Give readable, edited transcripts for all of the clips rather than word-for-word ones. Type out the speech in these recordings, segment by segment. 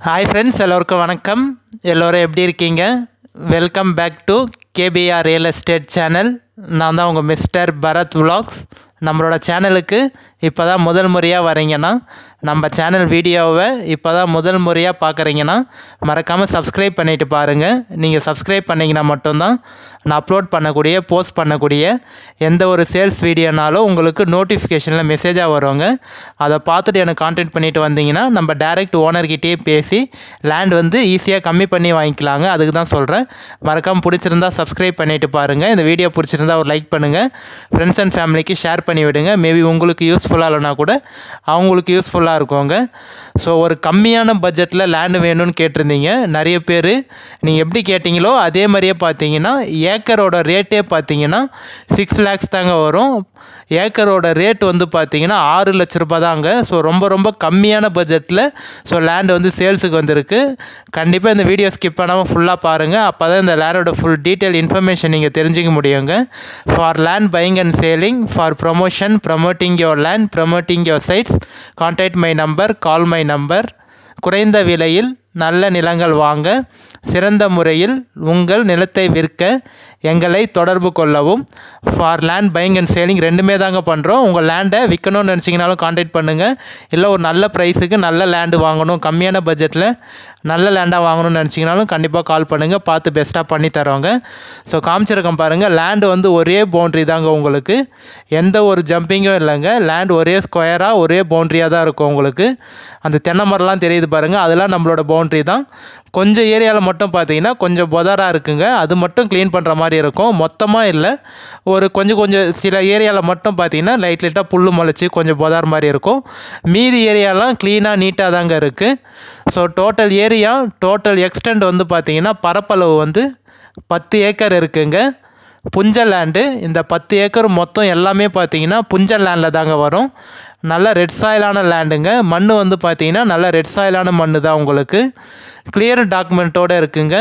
Hi friends, எல்லோருக்கும் வணக்கம். எல்லோரும் எப்படி இருக்கீங்க? Welcome back to KPR real estate channel. நான் தான் உங்கள் மிஸ்டர் பரத் விலாக்ஸ். நம்மளோட சேனலுக்கு இப்போ தான் முதல் முறையாக வரீங்கன்னா, நம்ம சேனல் வீடியோவை இப்போ தான் முதல் முறையாக பார்க்குறீங்கன்னா மறக்காமல் சப்ஸ்கிரைப் பண்ணிவிட்டு பாருங்கள். நீங்கள் சப்ஸ்கிரைப் பண்ணிங்கன்னா மட்டும்தான் நான் அப்லோட் பண்ணக்கூடிய போஸ்ட் பண்ணக்கூடிய எந்த ஒரு சேல்ஸ் வீடியோனாலும் உங்களுக்கு நோட்டிஃபிகேஷனில் மெசேஜாக வருவாங்க. அதை பார்த்துட்டு எனக்கு கான்டாக்ட் பண்ணிவிட்டு வந்தீங்கன்னா நம்ம டைரக்ட் ஓனர்கிட்டே பேசி லேண்ட் வந்து ஈஸியாக கம்மி பண்ணி வாங்கிக்கலாங்க. அதுக்கு தான் சொல்கிறேன். மறக்காமல் பிடிச்சிருந்தா சப்ஸ்கிரைப் பண்ணிவிட்டு பாருங்கள். இந்த வீடியோ பிடிச்சிருந்தா ஒரு லைக் பண்ணுங்கள். ஃப்ரெண்ட்ஸ் அண்ட் ஃபேமிலிக்கு ஷேர் பண்ணி விடுங்க. மேபி உங்களுக்கு யூஸ்ஃபுல்லாக இல்லைனா கூட அவங்களுக்கு யூஸ்ஃபுல்லாக இருக்குங்க. ஸோ ஒரு கம்மியான பட்ஜெட்டில் லேண்டு வேணும்னு கேட்டிருந்தீங்க நிறைய பேர். நீங்கள் எப்படி கேட்டிங்களோ அதே மாதிரியே பார்த்தீங்கன்னா ஏக்கரோட ரேட்டே பார்த்தீங்கன்னா 6 lakhs தாங்க வரும். ஏக்கரோட ரேட் வந்து பார்த்தீங்கன்னா 6 லட்ச ரூபாய் தாங்க. ஸோ ரொம்ப கம்மியான பட்ஜெட்டில் ஸோ லேண்டு வந்து சேல்ஸுக்கு வந்திருக்கு. கண்டிப்பாக இந்த வீடியோ ஸ்கிப் பண்ணாமல் ஃபுல்லாக பாருங்கள். அப்போ தான் இந்த லேண்டோட ஃபுல் டீட்டெயில் இன்ஃபர்மேஷன் நீங்கள் தெரிஞ்சிக்க முடியுங்க. For land buying and selling, for promotion, promoting your land, promoting your sites, contact my number, call my number. குறைந்த விலையில் நல்ல நிலங்கள் வாங்க, சிறந்த முறையில் உங்கள் நிலத்தை விற்க எங்களை தொடர்பு கொள்ளவும். For land buying and selling ரெண்டுமே தாங்க பண்ணுறோம். உங்கள் லேண்டை விற்கணும்னு நினச்சிங்கனாலும் கான்டாக்ட் பண்ணுங்கள். இல்லை ஒரு நல்ல ப்ரைஸுக்கு நல்ல லேண்டு வாங்கணும், கம்மியான பட்ஜெட்டில் நல்ல லேண்டாக வாங்கணும்னு நினச்சிங்கனாலும் கண்டிப்பாக கால் பண்ணுங்கள். பார்த்து பெஸ்ட்டாக பண்ணி தரோங்க. ஸோ காமிச்சிருக்கோம் பாருங்கள். லேண்டு வந்து ஒரே பவுண்ட்ரி தாங்க உங்களுக்கு. எந்த ஒரு ஜம்பிங்கும் இல்லைங்க. லேண்ட் ஒரே ஸ்கொயராக ஒரே பவுண்ட்ரியாக தான் இருக்கும் உங்களுக்கு. அந்த தென்னை மரம்லாம் தெரியுது பாருங்கள், அதெல்லாம் நம்மளோட பவுண்ட்ரி தான். கொஞ்சம் ஏரியாவில் மட்டும் பார்த்தீங்கன்னா கொஞ்சம் பொதாராக இருக்குங்க. அது மட்டும் க்ளீன் பண்ணுற மாதிரி இருக்கும். மொத்தமாக இல்லை, ஒரு கொஞ்சம் சில ஏரியாவில் மட்டும் பார்த்தீங்கன்னா லைட்டாக புல் முளைச்சி கொஞ்சம் பொதார் மாதிரி இருக்கும். மீதி ஏரியாலாம் க்ளீனாக நீட்டாக தாங்க இருக்குது. ஸோ டோட்டல் எக்ஸ்டெண்ட் வந்து பார்த்தீங்கன்னா பரப்பளவு வந்து 10 ஏக்கர் இருக்குங்க. புஞ்சல் லேண்டு. இந்த 10 ஏக்கர் மொத்தம் எல்லாமே பார்த்தீங்கன்னா புஞ்சல் லேண்டில் தாங்க வரும். நல்ல ரெட் சாயிலான லேண்டுங்க. மண் வந்து பார்த்தீங்கன்னா நல்ல ரெட் சாயிலான மண் தான் உங்களுக்கு. கிளியர் டாக்குமெண்ட்டோடு இருக்குங்க.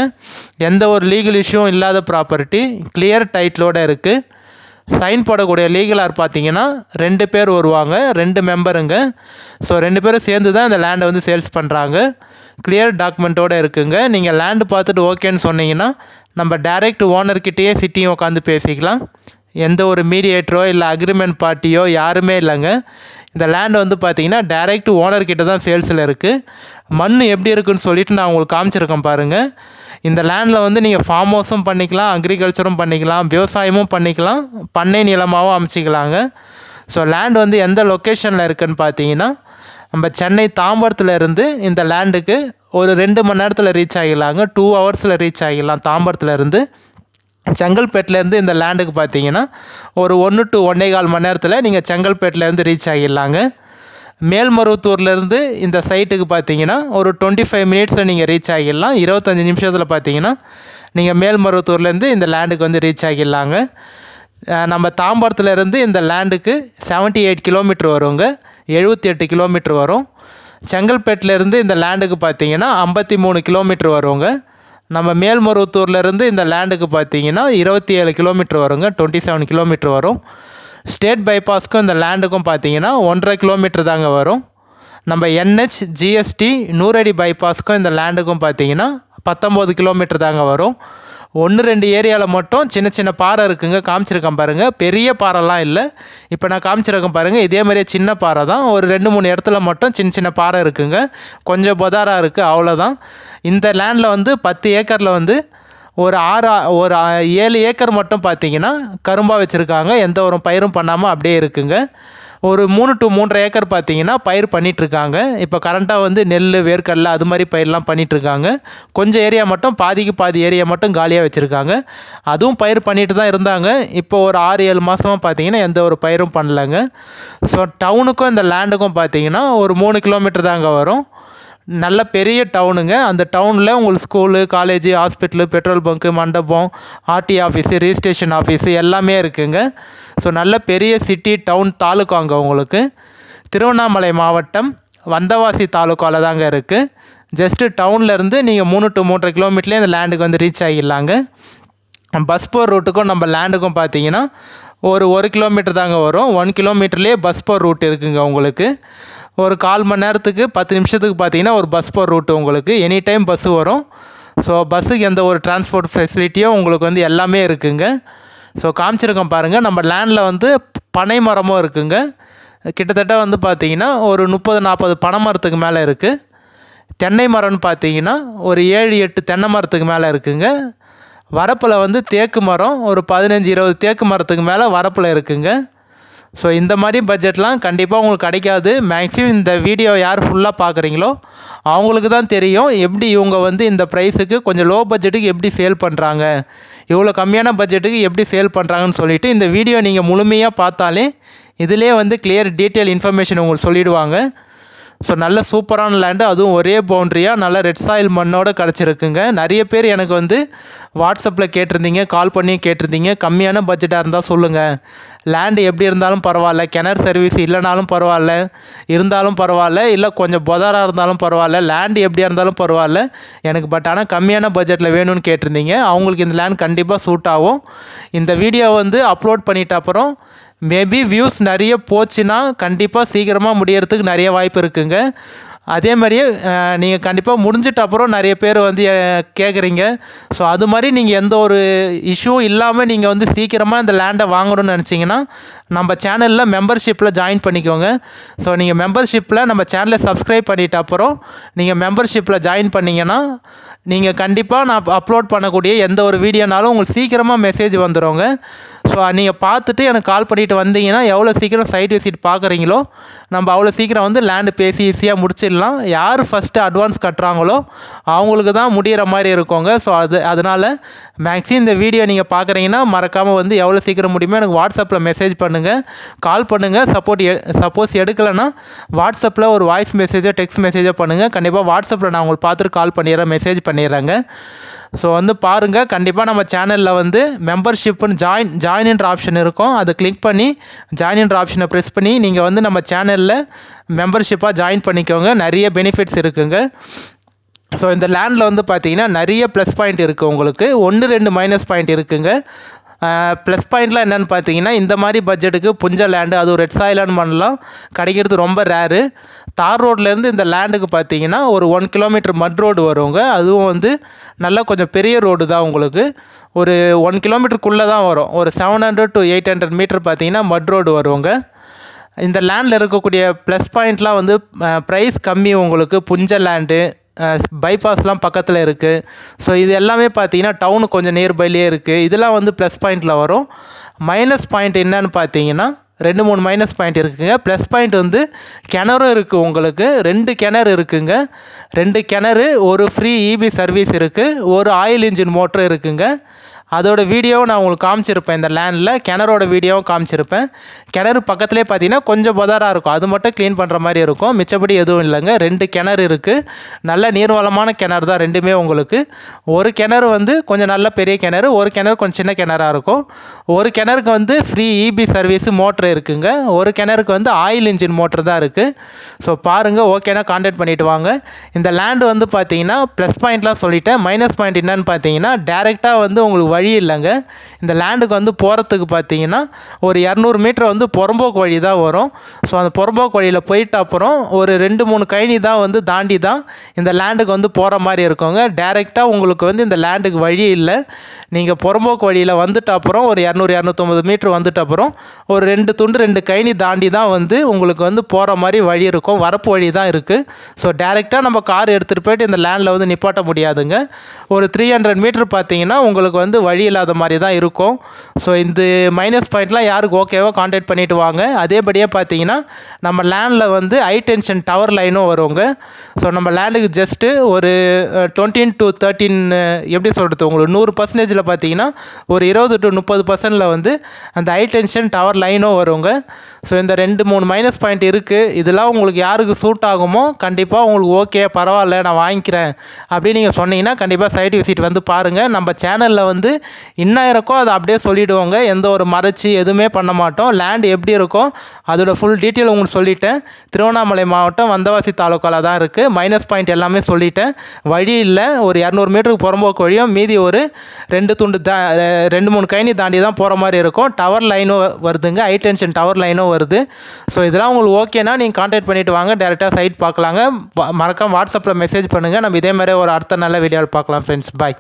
எந்த ஒரு லீகல் இஷ்யூவும் இல்லாத ப்ராப்பர்ட்டி, கிளியர் டைட்டிலோடு இருக்குது. சைன் போடக்கூடிய லீகலார் பார்த்தீங்கன்னா 2 பேர் வருவாங்க, 2 மெம்பருங்க. ஸோ 2 பேரும் சேர்ந்து தான் இந்த லேண்டை வந்து சேல்ஸ் பண்ணுறாங்க. கிளியர் டாக்குமெண்ட்டோடு இருக்குங்க. நீங்கள் லேண்டு பார்த்துட்டு ஓகேன்னு சொன்னீங்கன்னா நம்ம டைரக்ட் ஓனர்கிட்டயே சிட்டியும் உட்காந்து பேசிக்கலாம். எந்த ஒரு மீடியேட்டரோ இல்லை அக்ரிமெண்ட் பார்ட்டியோ யாருமே இல்லைங்க. இந்த லேண்டு வந்து பார்த்தீங்கன்னா டைரக்ட் ஓனர்கிட்ட தான் சேல்ஸில் இருக்குது. மண் எப்படி இருக்குன்னு சொல்லிவிட்டு நான் உங்களுக்கு காமிச்சிருக்கேன் பாருங்கள். இந்த லேண்டில் வந்து நீங்கள் ஃபார்ம் ஹவுஸும் பண்ணிக்கலாம், அக்ரிகல்ச்சரும் பண்ணிக்கலாம், விவசாயமும் பண்ணிக்கலாம், பண்ணை நிலமாகவும் அமைச்சிக்கலாங்க. ஸோ லேண்ட் வந்து எந்த லொக்கேஷனில் இருக்குதுன்னு பார்த்தீங்கன்னா நம்ம சென்னை தாம்பரத்தில் இருந்து இந்த லேண்டுக்கு ஒரு 2 மணி நேரத்தில் ரீச் ஆகிடலாங்க. 2 ஹவர்ஸில் ரீச் ஆகிடலாம் தாம்பரத்தில் இருந்து. செங்கல்பேட்டிலேருந்து இந்த லேண்டுக்கு பார்த்தீங்கன்னா ஒரு 1 to 1.25 மணி நேரத்தில் நீங்கள் செங்கல்பேட்டிலேருந்து ரீச் ஆகிடலாங்க. மேல்மருவத்தூர்லேருந்து இந்த சைட்டுக்கு பார்த்தீங்கன்னா ஒரு 25 மினிட்ஸில் நீங்கள் ரீச் ஆகிடலாம். 25 நிமிஷத்தில் பார்த்தீங்கன்னா நீங்கள் மேல்மருவத்தூர்லேருந்து இந்த லேண்டுக்கு வந்து ரீச் ஆகிடலாங்க. நம்ம தாம்பரத்துலேருந்து இந்த லேண்டுக்கு 78 கிலோமீட்டர் வருங்க, 78 கிலோமீட்டர் வரும். செங்கல்பேட்டிலேருந்து இந்த லேண்டுக்கு பார்த்தீங்கன்னா 53 கிலோமீட்டர் வருங்க. நம்ம மேல்மருவத்தூர்லேருந்து இந்த லேண்டுக்கு பார்த்தீங்கன்னா 27 கிலோமீட்டர் வருங்க, 27 கிலோமீட்டர் வரும். ஸ்டேட் பைபாஸ்க்கும் இந்த லேண்டுக்கும் பார்த்தீங்கன்னா 1.5 கிலோமீட்டர் தாங்க வரும். நம்ம NH GST 100 அடி பைபாஸ்க்கும் இந்த லேண்டுக்கும் பார்த்தீங்கன்னா 19 கிலோமீட்டர் தாங்க வரும். 1-2 ஏரியாவில் மட்டும் சின்ன பாறை இருக்குங்க, காமிச்சிருக்கேன் பாருங்கள். பெரிய பாறைலாம் இல்லை. இப்போ நான் காமிச்சிருக்கேன் பாருங்கள், இதே மாதிரியே சின்ன பாறை தான். ஒரு 2-3 இடத்துல மட்டும் சின்ன பாறை இருக்குங்க, கொஞ்சம் பொதாராக இருக்குது, அவ்வளோதான். இந்த லேண்டில் வந்து 10 ஏக்கரில் வந்து ஒரு 7 ஏக்கர் மட்டும் பார்த்தீங்கன்னா கரும்பாக வச்சுருக்காங்க. எந்த ஒரு பயிரும் பண்ணாமல் அப்படியே இருக்குங்க. ஒரு 3 to 3.5 ஏக்கர் பார்த்தீங்கன்னா பயிர் பண்ணிகிட்ருக்காங்க. இப்போ கரண்ட்டாக வந்து நெல், வேர்க்கடலை அது மாதிரி பயிரெலாம் பண்ணிகிட்ருக்காங்க. கொஞ்சம் ஏரியா மட்டும் பாதி ஏரியா மட்டும் காலியாக வச்சுருக்காங்க. அதுவும் பயிர் பண்ணிட்டு தான் இருந்தாங்க. இப்போ ஒரு 6-7 மாதமாக பார்த்தீங்கன்னா எந்த ஒரு பயிரும் பண்ணலைங்க. ஸோ டவுனுக்கும் இந்த லேண்டுக்கும் பார்த்தீங்கன்னா ஒரு 3 கிலோமீட்டர் தாங்க வரும். நல்ல பெரிய டவுனுங்க. அந்த டவுனில் உங்களுக்கு school, college, hospital, petrol bunk, மண்டபம், RT ஆஃபீஸு, ரிஜிஸ்ட்ரேஷன் ஆஃபீஸு எல்லாமே இருக்குதுங்க. ஸோ நல்ல பெரிய சிட்டி டவுன் தாலுக்காங்க உங்களுக்கு. திருவண்ணாமலை மாவட்டம் வந்தவாசி தாலுக்காவில் தாங்க இருக்குது. ஜஸ்ட்டு டவுன்லேருந்து நீங்கள் 3 to 3.5 கிலோமீட்டர்லேயே இந்த லேண்டுக்கு வந்து ரீச் ஆகிடலாங்க. பஸ் போகிற ரூட்டுக்கும் நம்ம லேண்டுக்கும் பார்த்தீங்கன்னா ஒரு கிலோமீட்டர் தாங்க வரும். 1 கிலோமீட்டர்லேயே பஸ் போகிற ரூட் இருக்குங்க உங்களுக்கு. ஒரு 1/4 மணி நேரத்துக்கு 10 நிமிஷத்துக்கு பார்த்தீங்கன்னா ஒரு பஸ் போகிற ரூட்டு உங்களுக்கு. எனி டைம் பஸ்ஸு வரும். ஸோ பஸ்ஸுக்கு எந்த ஒரு டிரான்ஸ்போர்ட் ஃபெசிலிட்டியும் உங்களுக்கு வந்து எல்லாமே இருக்குங்க. ஸோ காமிச்சிருக்கோம் பாருங்கள். நம்ம லேண்டில் வந்து பனை மரமும் இருக்குங்க. கிட்டத்தட்ட வந்து பார்த்திங்கன்னா ஒரு 30-40 பனை மரத்துக்கு மேலே இருக்குது. தென்னை மரம்னு பார்த்தீங்கன்னா ஒரு 7-8 தென்னை மரத்துக்கு மேலே இருக்குங்க. வரப்பில் வந்து தேக்கு மரம் ஒரு 15-20 தேக்கு மரத்துக்கு மேலே வரப்பில் இருக்குங்க. ஸோ இந்த மாதிரி பட்ஜெட்லாம் கண்டிப்பாக உங்களுக்கு கிடைக்காது. மேக்ஸிமம் இந்த வீடியோ யார் ஃபுல்லாக பார்க்குறீங்களோ அவங்களுக்கு தான் தெரியும் எப்படி இவங்க வந்து இந்த ப்ரைஸுக்கு கொஞ்சம் லோ பட்ஜெட்டுக்கு எப்படி சேல் பண்ணுறாங்க, இவ்வளோ கம்மியான பட்ஜெட்டுக்கு எப்படி சேல் பண்ணுறாங்கன்னு சொல்லிவிட்டு இந்த வீடியோ நீங்கள் முழுமையாக பார்த்தாலே இதிலே வந்து கிளியர் டீட்டெயில் இன்ஃபர்மேஷன் உங்களுக்கு சொல்லிவிடுவாங்க. ஸோ நல்ல சூப்பரான லேண்டு, அதுவும் ஒரே பவுண்ட்ரியாக நல்ல ரெட் சாயில் மண்ணோடு கிடச்சிருக்குங்க. நிறைய பேர் எனக்கு வந்து வாட்ஸ்அப்பில் கேட்டிருந்தீங்க, கால் பண்ணி கேட்டிருந்தீங்க, கம்மியான பட்ஜெட்டாக இருந்தால் சொல்லுங்கள், லேண்டு எப்படி இருந்தாலும் பரவாயில்ல, கிணறு சர்வீஸ் இல்லைனாலும் பரவாயில்ல, இருந்தாலும் பரவாயில்ல, இல்லை கொஞ்சம் பொதாராக இருந்தாலும் பரவாயில்ல, லேண்டு எப்படியா இருந்தாலும் பரவாயில்ல எனக்கு, பட் ஆனால் கம்மியான பட்ஜெட்டில் வேணும்னு கேட்டிருந்தீங்க. அவங்களுக்கு இந்த லேண்ட் கண்டிப்பாக சூட் ஆகும். இந்த வீடியோ வந்து அப்லோட் பண்ணிட்ட அப்புறம் மேபி வியூஸ் நிறைய போச்சுன்னா கண்டிப்பாக சீக்கிரமாக முடியறதுக்கு நிறைய வாய்ப்பு இருக்குங்க. அதே மாதிரியே நீங்கள் கண்டிப்பாக முடிஞ்சிட்ட அப்புறம் நிறைய பேர் வந்து கேட்குறீங்க. ஸோ அது மாதிரி நீங்கள் எந்த ஒரு இஷ்யூவும் இல்லாமல் நீங்கள் வந்து சீக்கிரமாக இந்த லேண்டை வாங்கணும்னு நினச்சிங்கன்னா நம்ம சேனலில் மெம்பர்ஷிப்பில் ஜாயின் பண்ணிக்கோங்க. ஸோ நீங்கள் மெம்பர்ஷிப்பில் நம்ம சேனலை சப்ஸ்கிரைப் பண்ணிட்ட அப்புறம் நீங்கள் மெம்பர்ஷிப்பில் ஜாயின் பண்ணிங்கன்னா நீங்கள் கண்டிப்பாக நான் அப்லோட் பண்ணக்கூடிய எந்த ஒரு வீடியோனாலும் உங்களுக்கு சீக்கிரமாக மெசேஜ் வந்துடுங்க. ஸோ நீங்கள் பார்த்துட்டு எனக்கு கால் பண்ணிவிட்டு வந்தீங்கன்னா எவ்வளோ சீக்கிரம் சைட் விசிட் பார்க்குறீங்களோ நம்ம அவ்வளோ சீக்கிரம் வந்து லேண்டு பேசி ஈஸியாக முடிச்சிடலாம். யார் ஃபஸ்ட்டு அட்வான்ஸ் கட்டுறாங்களோ அவங்களுக்கு தான் முடிகிற மாதிரி இருக்குங்க. ஸோ அதனால் மேக்ஸிமம் இந்த வீடியோ நீங்கள் பார்க்குறீங்கன்னா மறக்காமல் வந்து எவ்வளோ சீக்கிரம் முடியுமோ எனக்கு வாட்ஸ்அப்பில் மெசேஜ் பண்ணுங்கள், கால் பண்ணுங்கள். சப்போஸ் எடுக்கலைன்னா வாட்ஸ்அப்பில் ஒரு வாய்ஸ் மெசேஜோ டெக்ஸ்ட் மெசேஜோ பண்ணுங்கள். கண்டிப்பாக வாட்ஸ்அப்பில் நான் உங்களுக்கு பார்த்துட்டு கால் பண்ணிடுறேன், மெசேஜ் பண்ணிடுறேங்க. ஸோ வந்து பாருங்கள், கண்டிப்பாக நம்ம சேனலில் வந்து மெம்பர்ஷிப்புன்னு ஜாயின்ன்ற ஆப்ஷன் இருக்கும். அதை கிளிக் பண்ணி ஜாயின்ன்ற ஆப்ஷனை ப்ரெஸ் பண்ணி நீங்கள் வந்து நம்ம சேனலில் மெம்பர்ஷிப்பாக ஜாயின் பண்ணிக்கோங்க. நிறைய பெனிஃபிட்ஸ் இருக்குங்க. ஸோ இந்த லேண்டில் வந்து பார்த்திங்கன்னா நிறைய ப்ளஸ் பாயிண்ட் இருக்குது உங்களுக்கு, 1-2 மைனஸ் பாயிண்ட் இருக்குங்க. ப்ளஸ் பாயிண்ட்லாம் என்னென்னு பார்த்தீங்கன்னா இந்த மாதிரி பட்ஜெட்டுக்கு புஞ்ச லேண்டு, அதுவும் ரெட் சாயிலான மண்ணெலாம் கிடைக்கிறது ரொம்ப ரேரு. தார் ரோட்லேருந்து இந்த லேண்டுக்கு பார்த்தீங்கன்னா ஒரு 1 கிலோமீட்டர் மட் ரோடு வருங்க. அதுவும் வந்து நல்லா கொஞ்சம் பெரிய ரோடு தான் உங்களுக்கு. ஒரு 1 கிலோமீட்டருக்குள்ளே தான் வரும். ஒரு 700 to 800 மீட்டர் பார்த்தீங்கன்னா மட் ரோடு வருவாங்க. இந்த லேண்டில் இருக்கக்கூடிய ப்ளஸ் பாயிண்ட்லாம் வந்து ப்ரைஸ் கம்மி உங்களுக்கு. புஞ்ச லேண்டு, பைபாஸ்லாம் பக்கத்தில் இருக்குது. ஸோ இது எல்லாமே பார்த்தீங்கன்னா டவுனு கொஞ்சம் நியர்பைலேயே இருக்குது. இதெல்லாம் வந்து ப்ளஸ் பாயிண்டில் வரும். மைனஸ் பாயிண்ட் என்னன்னு பார்த்தீங்கன்னா 2-3 மைனஸ் பாயிண்ட் இருக்குங்க. ப்ளஸ் பாயிண்ட் வந்து கிணறும் இருக்குது உங்களுக்கு. 2 கிணறு இருக்குங்க. 2 கிணறு, ஒரு ஃப்ரீ இபி சர்வீஸ் இருக்குது, ஒரு ஆயில் இன்ஜின் மோட்ரு இருக்குங்க. அதோட வீடியோவும் நான் உங்களுக்கு காமிச்சிருப்பேன். இந்த லேண்டில் கிணறோட வீடியோவும் காமிச்சிருப்பேன். கிணறு பக்கத்துலேயே பார்த்தீங்கன்னா கொஞ்சம் பதாராக இருக்கும், அது மட்டும் க்ளீன் பண்ணுற மாதிரி இருக்கும், மிச்சப்படி எதுவும் இல்லைங்க. 2 கிணறு இருக்குது. நல்ல நீர்வளமான கிணறு தான் ரெண்டுமே உங்களுக்கு. ஒரு கிணறு வந்து கொஞ்சம் நல்ல பெரிய கிணறு, ஒரு கிணறு கொஞ்சம் சின்ன கிணறாக இருக்கும். ஒரு கிணறுக்கு வந்து ஃப்ரீ இபி சர்வீஸு மோட்ரு இருக்குங்க. ஒரு கிணறுக்கு வந்து ஆயில் இன்ஜின் மோட்ரு தான் இருக்குது. ஸோ பாருங்கள், ஓகேனா கான்டாக்ட் பண்ணிவிட்டு வாங்க. இந்த லேண்டு வந்து பார்த்தீங்கன்னா ப்ளஸ் பாயிண்ட்லாம் சொல்லிட்டேன். மைனஸ் பாயிண்ட் என்னன்னு பார்த்தீங்கன்னா டேரெக்டாக வந்து உங்களுக்கு வழி இல்லைங்க. இந்த லேண்டுக்கு வந்து போகிறதுக்கு பார்த்தீங்கன்னா ஒரு 200 மீட்டர் வந்து புறம்போக்கு வழி தான் வரும். ஸோ அந்த புறம்போக்கு வழியில் போயிட்ட அப்புறம் ஒரு 2-3 கைனி தான் வந்து தாண்டி தான் இந்த லேண்டுக்கு வந்து போகிற மாதிரி இருக்குங்க. டேரெக்டாக உங்களுக்கு வந்து இந்த லேண்டுக்கு வழி இல்லை. நீங்கள் புறம்போக்கு வழியில் வந்துட்ட அப்புறம் ஒரு 200-250 மீட்டர் வந்துட்ட அப்புறம் ஒரு 2 கைனி தாண்டி தான் வந்து உங்களுக்கு வந்து போகிற மாதிரி வழி இருக்கும். வரப்பு வழி தான் இருக்குது. ஸோ டேரெக்டாக நம்ம கார் எடுத்துகிட்டு போய்ட்டு இந்த லேண்டில் வந்து நிப்பாட்ட முடியாதுங்க. ஒரு 300 மீட்டர் பார்த்தீங்கன்னா உங்களுக்கு வந்து வழி இல்லாத மாதிரி தான் இருக்கும். ஸோ இந்த மைனஸ் பாயிண்ட்லாம் யாருக்கு ஓகேவோ கான்டாக்ட் பண்ணிவிட்டு வாங்க. அதேபடியாக பார்த்தீங்கன்னா நம்ம லேண்டில் வந்து ஹை டென்ஷன் டவர் லைனும் வருங்க. ஸோ நம்ம லேண்டுக்கு ஜஸ்ட்டு ஒரு 20 to 13 எப்படி சொல்கிறது, உங்களுக்கு 100% பார்த்தீங்கன்னா ஒரு 20 to 30% வந்து அந்த ஹை டென்ஷன் டவர் லைனும் வருங்க. ஸோ இந்த 2-3 மைனஸ் பாயிண்ட் இருக்குது. இதெல்லாம் உங்களுக்கு யாருக்கு சூட் ஆகுமோ கண்டிப்பாக உங்களுக்கு ஓகே பரவாயில்ல நான் வாங்கிக்கிறேன் அப்படின்னு நீங்கள் சொன்னீங்கன்னா கண்டிப்பாக சைட் விசிட் வந்து பாருங்கள். நம்ம சேனலில் வந்து என்ன இருக்கோ அதை அப்படியே சொல்லிவிடுவோங்க. எந்த ஒரு மறைச்சி எதுவுமே பண்ண மாட்டோம். லேண்ட் எப்படி இருக்கோ அதோட ஃபுல் டீட்டெயில் உங்களுக்கு சொல்லிட்டேன். திருவண்ணாமலை மாவட்டம் வந்தவாசி தாலுக்காவில் தான் இருக்குது. மைனஸ் பாயிண்ட் எல்லாமே சொல்லிட்டேன். வழி இல்லை, ஒரு 200 மீட்டருக்கு புறம்போக்கு வழியும், மீதி ஒரு 2-3 கைனி தாண்டி தான் போகிற மாதிரி இருக்கும். டவர் லைனும் வருதுங்க, ஹை டென்ஷன் டவர் லைனும் வருது. ஸோ இதெல்லாம் உங்களுக்கு ஓகேனா நீங்கள் கான்டாக்ட் பண்ணிவிட்டு வாங்க, டேரெக்டாக சைட் பார்க்கலாங்க. மறக்காம வாட்ஸ்அப்பில் மெசேஜ் பண்ணுங்கள். நம்ம இதே மாதிரி ஒரு அடுத்த நல்ல வீடியோவில் பார்க்கலாம் ஃப்ரெண்ட்ஸ். பாய்.